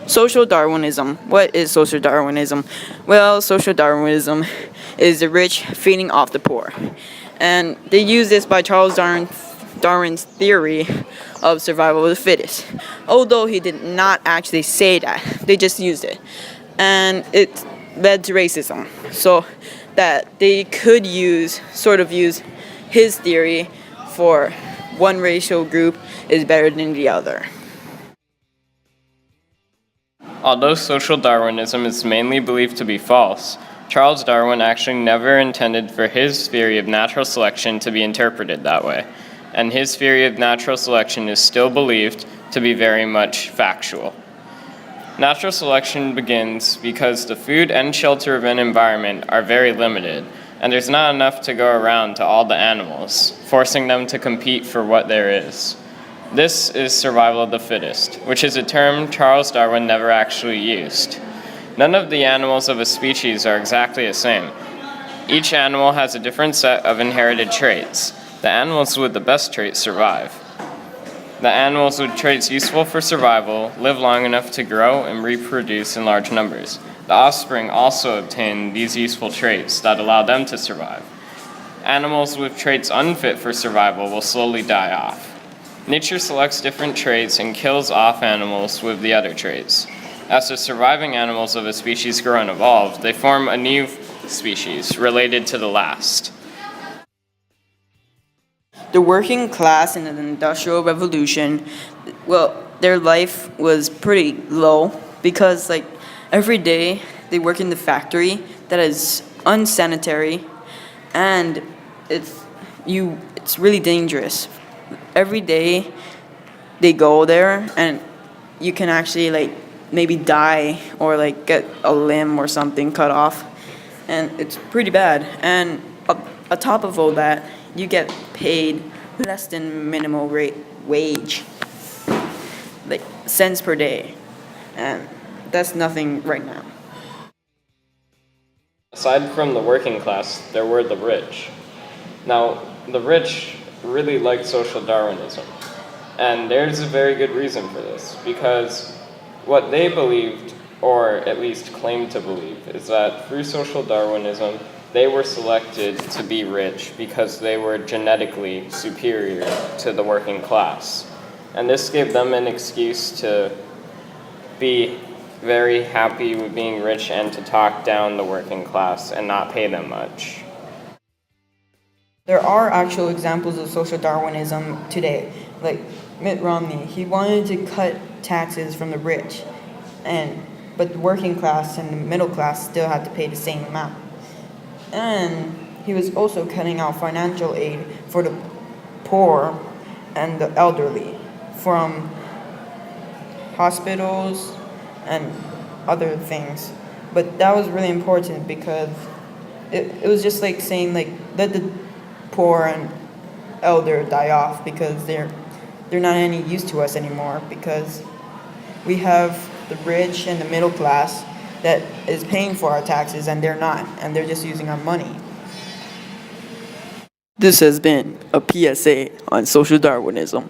Social Darwinism. What is social Darwinism? Well, social Darwinism is the rich feeding off the poor. And they use this by Darwin's theory of survival of the fittest. Although he did not actually say that, they just used it. And it led to racism. So that they could use his theory for one racial group is better than the other. Although social Darwinism is mainly believed to be false, Charles Darwin actually never intended for his theory of natural selection to be interpreted that way, and his theory of natural selection is still believed to be very much factual. Natural selection begins because the food and shelter of an environment are very limited, and there's not enough to go around to all the animals, forcing them to compete for what there is. This is survival of the fittest, which is a term Charles Darwin never actually used. None of the animals of a species are exactly the same. Each animal has a different set of inherited traits. The animals with the best traits survive. The animals with traits useful for survival live long enough to grow and reproduce in large numbers. The offspring also obtain these useful traits that allow them to survive. Animals with traits unfit for survival will slowly die off. Nature selects different traits and kills off animals with the other traits. As the surviving animals of a species grow and evolve, they form a new species related to the last. The working class in the Industrial Revolution, well, their life was pretty low because every day they work in the factory that is unsanitary, and it's really dangerous. Every day they go there and you can actually maybe die or get a limb or something cut off, and it's pretty bad. And on top of all that, you get paid less than minimum wage, cents per day, and that's nothing right now. Aside from the working class, there were the rich. Now, the rich really liked social Darwinism, and there's a very good reason for this, because what they believed, or at least claimed to believe, is that through social Darwinism, they were selected to be rich because they were genetically superior to the working class. And this gave them an excuse to be very happy with being rich and to talk down the working class and not pay them much. There are actual examples of social Darwinism today. Like Mitt Romney, he wanted to cut taxes from the rich, but the working class and the middle class still had to pay the same amount. And he was also cutting out financial aid for the poor and the elderly from hospitals and other things. But that was really important because it was just saying let the poor and elder die off because they're not any use to us anymore, because we have the rich and the middle class that is paying for our taxes and they're not, and they're just using our money. This has been a PSA on social Darwinism.